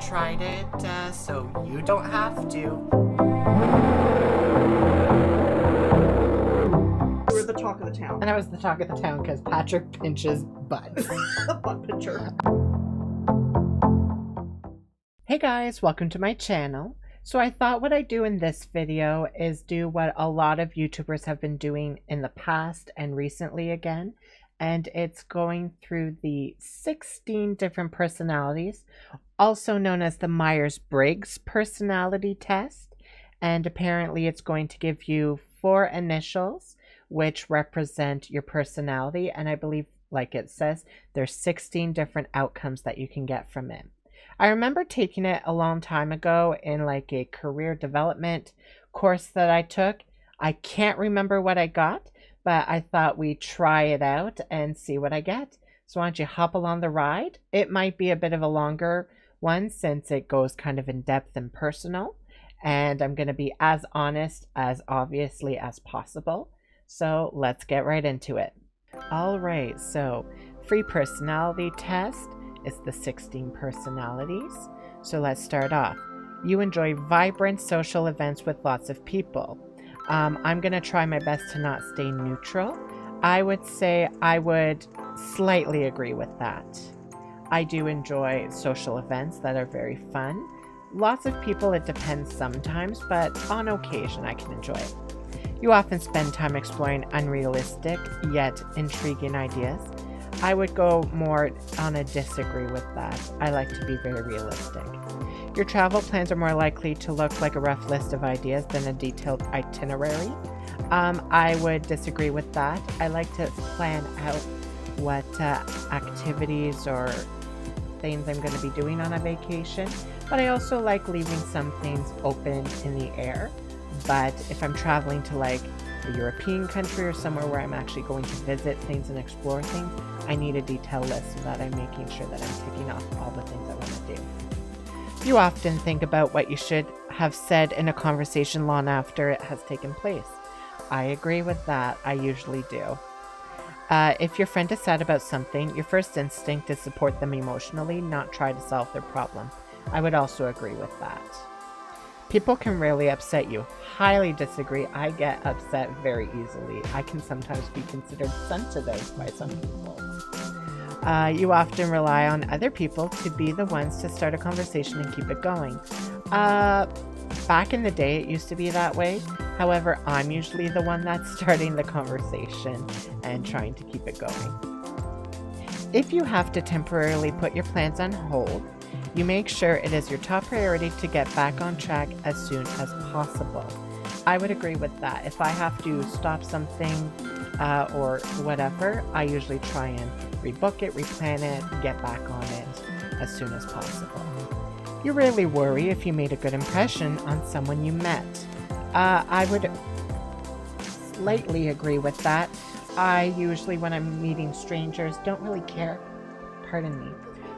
tried it, so you don't have to. You were the talk of the town. And I was the talk of the town because Patrick pinches butts. Butt pincher. Hey guys, welcome to my channel. So I thought what I'd do in this video is do what a lot of YouTubers have been doing in the past and recently again. And it's going through the 16 different personalities, also known as the Myers-Briggs personality test. And apparently it's going to give you 4 initials which represent your personality. And I believe, like it says, there's 16 different outcomes that you can get from it. I remember taking it a long time ago in like a career development course that I took. I can't remember what I got, but I thought we'd try it out and see what I get. So why don't you hop along the ride? It might be a bit of a longer one since it goes kind of in depth and personal. And I'm going to be as honest as obviously as possible. So let's get right into it. All right, so free personality test. It's the 16 personalities. So let's start off. You enjoy vibrant social events with lots of people. I'm going to try my best to not stay neutral. I would say I would slightly agree with that. I do enjoy social events that are very fun. Lots of people, it depends sometimes, but on occasion I can enjoy it. You often spend time exploring unrealistic yet intriguing ideas. I would go more on a disagree with that. I like to be very realistic. Your travel plans are more likely to look like a rough list of ideas than a detailed itinerary. I would disagree with that. I like to plan out what activities or things I'm going to be doing on a vacation, but I also like leaving some things open in the air. But if I'm traveling to like a European country or somewhere where I'm actually going to visit things and explore things, I need a detailed list so that I'm making sure that I'm ticking off all the things I want to do. You often think about what you should have said in a conversation long after it has taken place. I agree with that. I usually do. If your friend is sad about something, your first instinct is support them emotionally, not try to solve their problem. I would also agree with that. People can rarely upset you. Highly disagree. I get upset very easily. I can sometimes be considered sensitive by some people. You often rely on other people to be the ones to start a conversation and keep it going. Back in the day, it used to be that way. However, I'm usually the one that's starting the conversation and trying to keep it going. If you have to temporarily put your plans on hold, you make sure it is your top priority to get back on track as soon as possible. I would agree with that. If I have to stop something or whatever, I usually try and rebook it, replan it, get back on it as soon as possible. You rarely worry if you made a good impression on someone you met. I would slightly agree with that. I usually, when I'm meeting strangers, don't really care,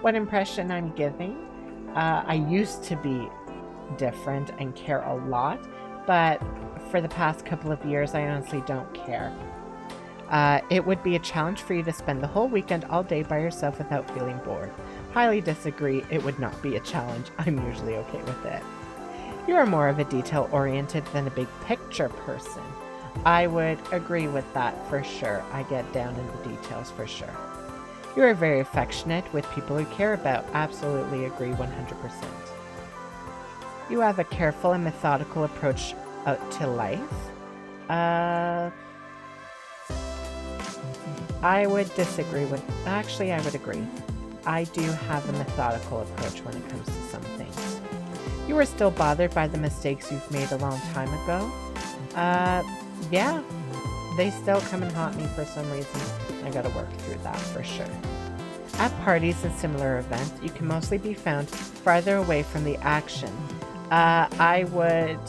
what impression I'm giving. I used to be different and care a lot, but for the past couple of years, I honestly don't care. It would be a challenge for you to spend the whole weekend all day by yourself without feeling bored. Highly disagree. It would not be a challenge. I'm usually okay with it. You are more of a detail-oriented than a big picture person. I would agree with that for sure. I get down in the details for sure. You are very affectionate with people you care about. Absolutely agree 100%. You have a careful and methodical approach to life. I would disagree with... Actually, I would agree. I do have a methodical approach when it comes to some things. You are still bothered by the mistakes you've made a long time ago. Yeah. They still come and haunt me for some reason. I gotta work through that for sure. At parties and similar events, you can mostly be found farther away from the action. I would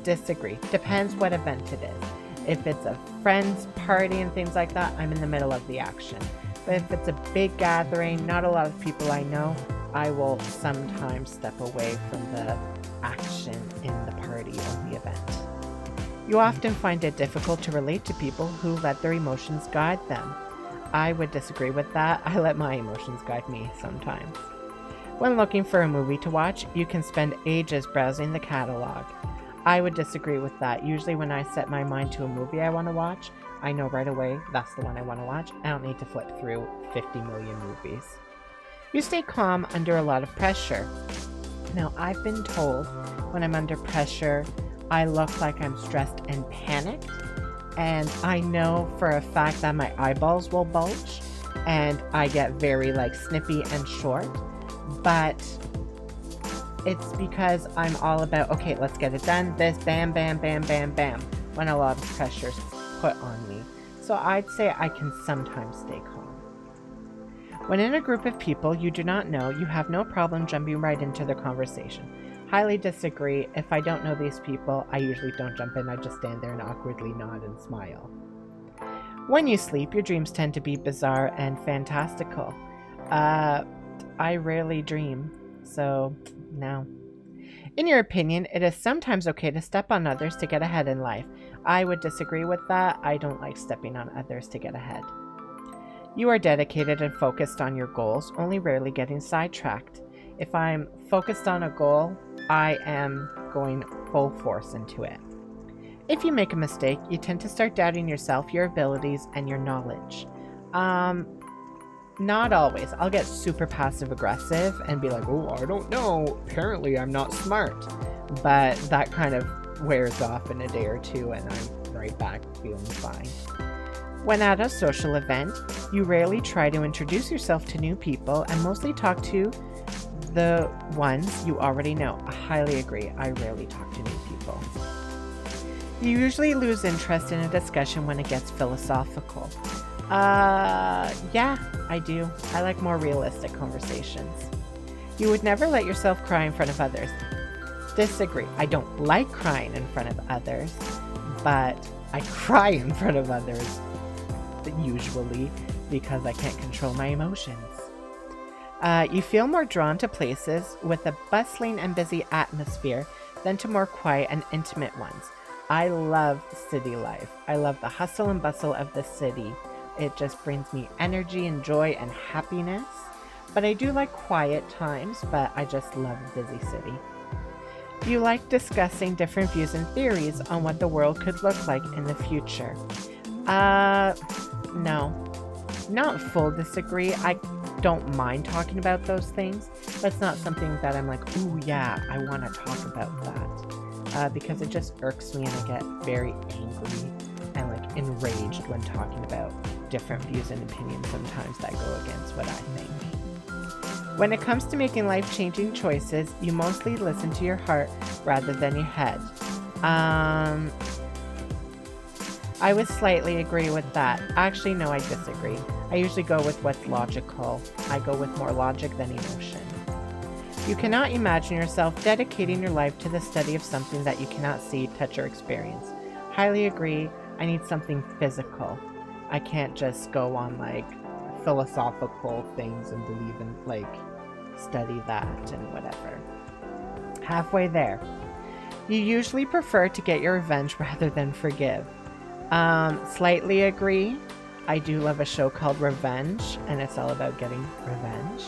disagree. Depends what event it is. If it's a friend's party and things like that, I'm in the middle of the action. But if it's a big gathering, not a lot of people I know, I will sometimes step away from the action in the party or the event. You often find it difficult to relate to people who let their emotions guide them. I would disagree with that. I let my emotions guide me sometimes. When looking for a movie to watch, you can spend ages browsing the catalog. I would disagree with that. Usually when I set my mind to a movie I want to watch, I know right away that's the one I want to watch. I don't need to flip through 50 million movies. You stay calm under a lot of pressure. Now, I've been told when I'm under pressure, I look like I'm stressed and panicked. And I know for a fact that my eyeballs will bulge and I get very snippy and short. But it's because I'm all about, okay, let's get it done. This, bam, bam, bam, bam, bam, when a lot of pressure's put on me. So I'd say I can sometimes stay calm. When in a group of people you do not know, you have no problem jumping right into the conversation. Highly disagree. If I don't know these people, I usually don't jump in. I just stand there and awkwardly nod and smile. When you sleep, your dreams tend to be bizarre and fantastical. I rarely dream, so no. In your opinion, it is sometimes okay to step on others to get ahead in life. I would disagree with that. I don't like stepping on others to get ahead. You are dedicated and focused on your goals, only rarely getting sidetracked. If I'm focused on a goal, I am going full force into it. If you make a mistake, you tend to start doubting yourself, your abilities, and your knowledge. Not always. I'll get super passive aggressive and be like, oh, I don't know. Apparently I'm not smart. But that kind of wears off in a day or two and I'm right back feeling fine. When at a social event, you rarely try to introduce yourself to new people and mostly talk to the ones you already know. I highly agree. I rarely talk to new people. You usually lose interest in a discussion when it gets philosophical. Yeah, I do. I like more realistic conversations. You would never let yourself cry in front of others. Disagree. I don't like crying in front of others, but I cry in front of others usually because I can't control my emotions. You feel more drawn to places with a bustling and busy atmosphere than to more quiet and intimate ones. I love city life. I love the hustle and bustle of the city. It just brings me energy and joy and happiness. But I do like quiet times, but I just love a busy city. You like discussing different views and theories on what the world could look like in the future. No. Not full disagree. I don't mind talking about those things. But it's not something that I'm like, ooh, yeah, I want to talk about that. Because it just irks me and I get very angry and enraged when talking about different views and opinions sometimes that go against what I think. When it comes to making life-changing choices, you mostly listen to your heart rather than your head. I would slightly agree with that. Actually, no, I disagree. I usually go with what's logical. I go with more logic than emotion. You cannot imagine yourself dedicating your life to the study of something that you cannot see, touch, or experience. Highly agree. I need something physical. I can't just go on philosophical things and believe in study that and whatever. Halfway there. You usually prefer to get your revenge rather than forgive. Slightly agree. I do love a show called Revenge, and it's all about getting revenge.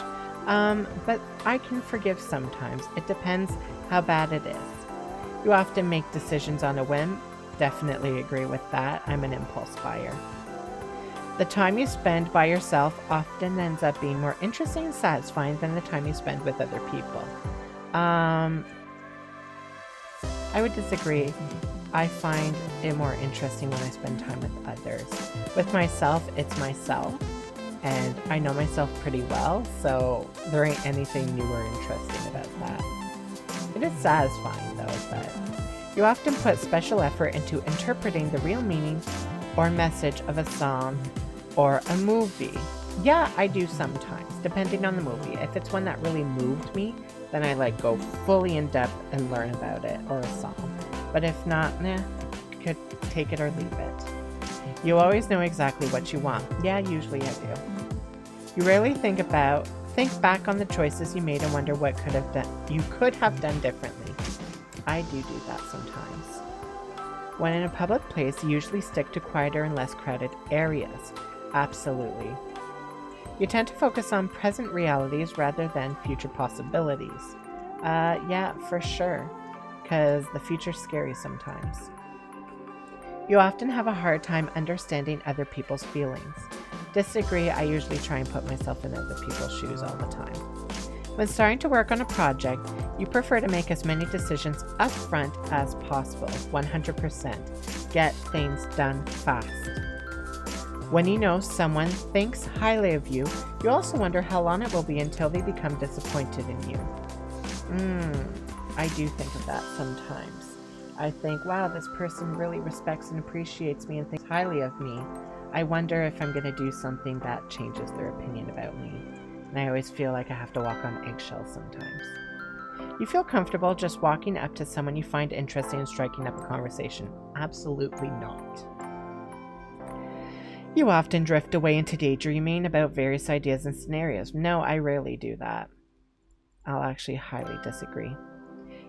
But I can forgive sometimes. It depends how bad it is. You often make decisions on a whim. Definitely agree with that. I'm an impulse buyer. The time you spend by yourself often ends up being more interesting and satisfying than the time you spend with other people. I would disagree. I find it more interesting when I spend time with others. With myself, it's myself. And I know myself pretty well, so there ain't anything new or interesting about that. It is satisfying though, but you often put special effort into interpreting the real meaning or message of a song or a movie. Yeah, I do sometimes, depending on the movie. If it's one that really moved me, then I go fully in depth and learn about it, or a song. But if not, could take it or leave it. You always know exactly what you want. Yeah, usually I do. You rarely think back on the choices you made and wonder what you could have done differently. I do that sometimes. When in a public place, you usually stick to quieter and less crowded areas. Absolutely. You tend to focus on present realities rather than future possibilities. Yeah, for sure, because the future's scary sometimes. You often have a hard time understanding other people's feelings. Disagree, I usually try and put myself in other people's shoes all the time. When starting to work on a project, you prefer to make as many decisions upfront as possible, 100%. Get things done fast. When you know someone thinks highly of you, you also wonder how long it will be until they become disappointed in you. I do think of that sometimes. I think, wow, this person really respects and appreciates me and thinks highly of me. I wonder if I'm going to do something that changes their opinion about me. And I always feel like I have to walk on eggshells sometimes. You feel comfortable just walking up to someone you find interesting and striking up a conversation? Absolutely not. You often drift away into daydreaming about various ideas and scenarios. No, I rarely do that. I'll actually highly disagree.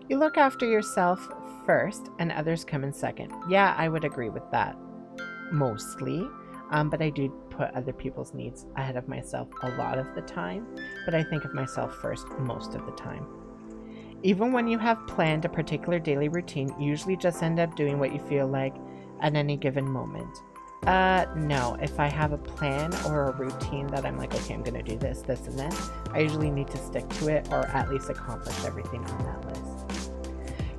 You look after yourself first and others come in second. Yeah, I would agree with that. Mostly. But I do put other people's needs ahead of myself a lot of the time. But I think of myself first most of the time. Even when you have planned a particular daily routine, you usually just end up doing what you feel like at any given moment. No. If I have a plan or a routine that I'm like, okay, I'm going to do this, this, and this, I usually need to stick to it or at least accomplish everything on that list.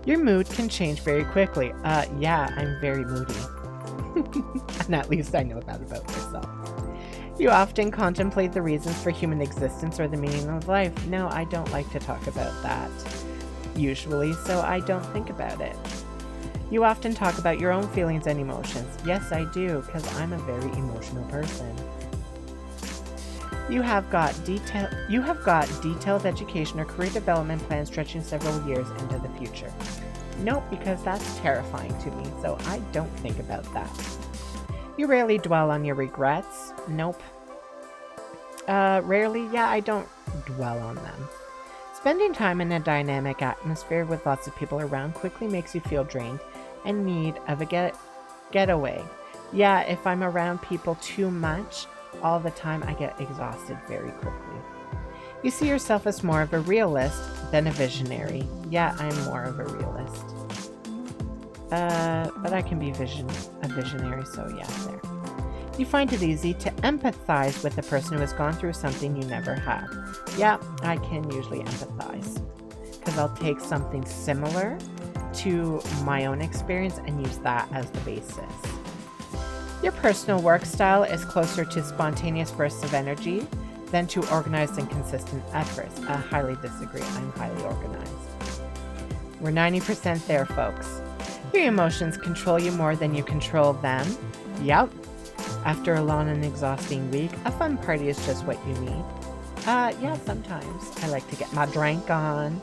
Your mood can change very quickly. Yeah, I'm very moody. And at least I know that about myself. You often contemplate the reasons for human existence or the meaning of life. No, I don't like to talk about that, usually, so I don't think about it. You often talk about your own feelings and emotions. Yes, I do, because I'm a very emotional person. You have got detailed education or career development plans stretching several years into the future. Nope, because that's terrifying to me, so I don't think about that. You rarely dwell on your regrets. Nope. Rarely, yeah, I don't dwell on them. Spending time in a dynamic atmosphere with lots of people around quickly makes you feel drained and need of a getaway. Yeah, if I'm around people too much all the time, I get exhausted very quickly. You see yourself as more of a realist than a visionary. Yeah, I'm more of a realist. But I can be a visionary, so yeah, there. You find it easy to empathize with the person who has gone through something you never have. Yeah, I can usually empathize. Because I'll take something similar to my own experience and use that as the basis. Your personal work style is closer to spontaneous bursts of energy than to organized and consistent efforts. I highly disagree. I'm highly organized. We're 90% there, folks. Your emotions control you more than you control them. Yep. After a long and exhausting week, a fun party is just what you need. Yeah, sometimes. I like to get my drink on.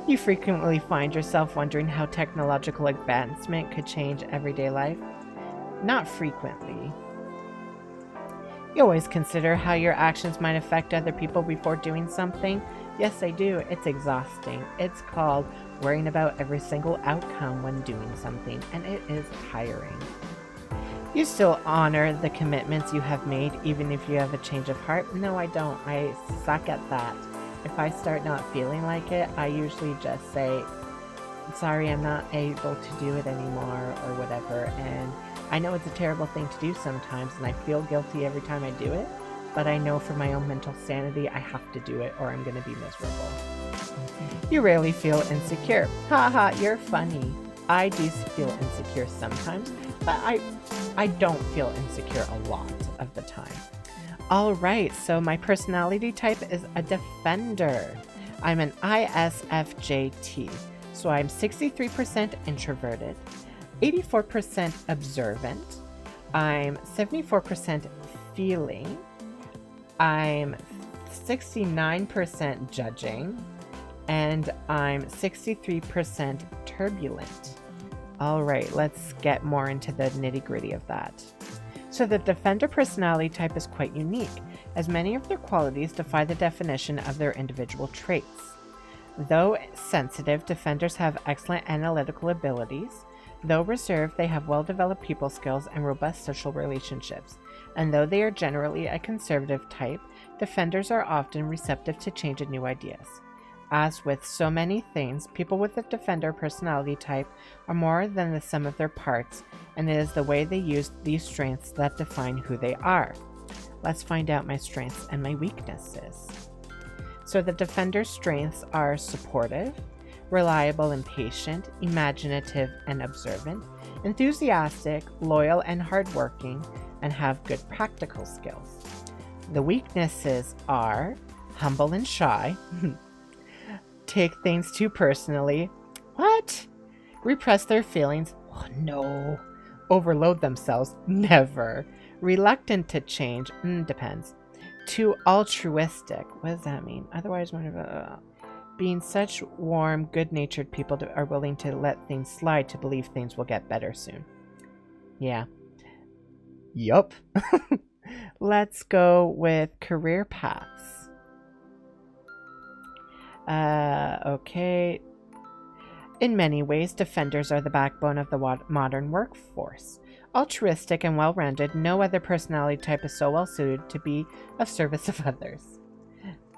You frequently find yourself wondering how technological advancement could change everyday life. Not frequently. You always consider how your actions might affect other people before doing something. Yes, I do. It's exhausting. It's called worrying about every single outcome when doing something, and it is tiring. You still honor the commitments you have made, even if you have a change of heart? No, I don't. I suck at that. If I start not feeling like it, I usually just say, sorry, I'm not able to do it anymore, or whatever. And I know it's a terrible thing to do sometimes, and I feel guilty every time I do it, but I know for my own mental sanity, I have to do it, or I'm going to be miserable. You rarely feel insecure. Haha, you're funny. I do feel insecure sometimes, but I don't feel insecure a lot of the time. All right, so my personality type is a defender. I'm an ISFJT, so I'm 63% introverted, 84% observant, I'm 74% feeling, I'm 69% judging, and I'm 63% turbulent. All right, let's get more into the nitty-gritty of that. So the defender personality type is quite unique, as many of their qualities defy the definition of their individual traits. Though sensitive, defenders have excellent analytical abilities. Though reserved, they have well-developed people skills and robust social relationships. And though they are generally a conservative type, Defenders are often receptive to change and new ideas. As with so many things, people with a defender personality type are more than the sum of their parts, and it is the way they use these strengths that define who they are. Let's find out my strengths and my weaknesses. So the defender's strengths are supportive, reliable and patient, imaginative and observant, enthusiastic, loyal and hardworking, and have good practical skills. The weaknesses are humble and shy, take things too personally, repress their feelings, no, overload themselves, never, reluctant to change, depends, too altruistic, what does that mean? Otherwise, being such warm, good-natured people are willing to let things slide to believe things will get better soon. Yeah. Yup. Let's go with career paths. Okay. In many ways, defenders are the backbone of the modern workforce. Altruistic and well-rounded, no other personality type is so well suited to be of service of others.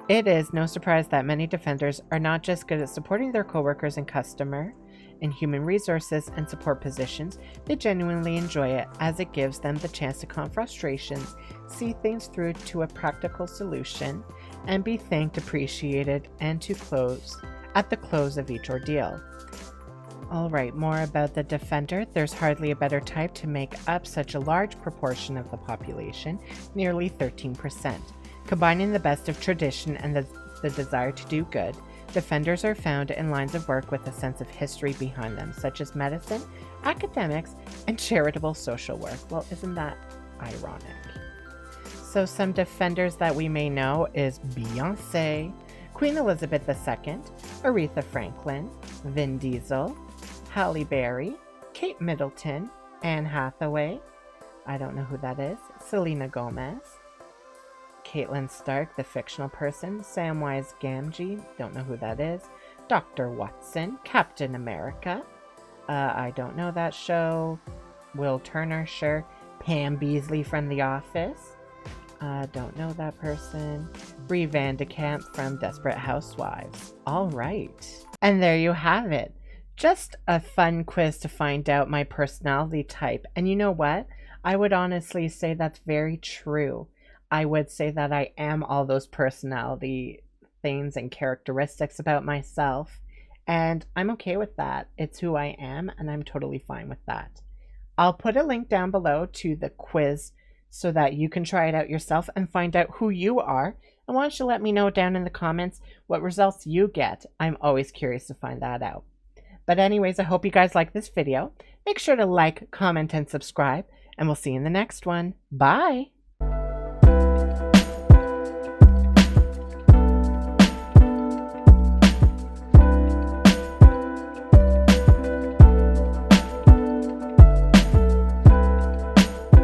It is no surprise that many defenders are not just good at supporting their coworkers and customer in human resources and support positions, they genuinely enjoy it as it gives them the chance to calm frustrations, see things through to a practical solution, and be thanked, appreciated, and at the close of each ordeal. Alright, more about the defender. There's hardly a better type to make up such a large proportion of the population, nearly 13%. Combining the best of tradition and the desire to do good, defenders are found in lines of work with a sense of history behind them, such as medicine, academics, and charitable social work. Well, isn't that ironic? So some defenders that we may know is Beyonce, Queen Elizabeth II, Aretha Franklin, Vin Diesel, Halle Berry, Kate Middleton, Anne Hathaway, I don't know who that is, Selena Gomez, Caitlin Stark, the fictional person, Samwise Gamgee, don't know who that is, Dr. Watson, Captain America, I don't know that show, Will Turner, sure, Pam Beesly from The Office, don't know that person, Brie Vandekamp from Desperate Housewives. All right. And there you have it. Just a fun quiz to find out my personality type. And you know what? I would honestly say that's very true. I would say that I am all those personality things and characteristics about myself. And I'm okay with that. It's who I am, and I'm totally fine with that. I'll put a link down below to the quiz so that you can try it out yourself and find out who you are. And why don't you let me know down in the comments what results you get? I'm always curious to find that out. But anyways, I hope you guys like this video. Make sure to like, comment, and subscribe, and we'll see you in the next one. Bye!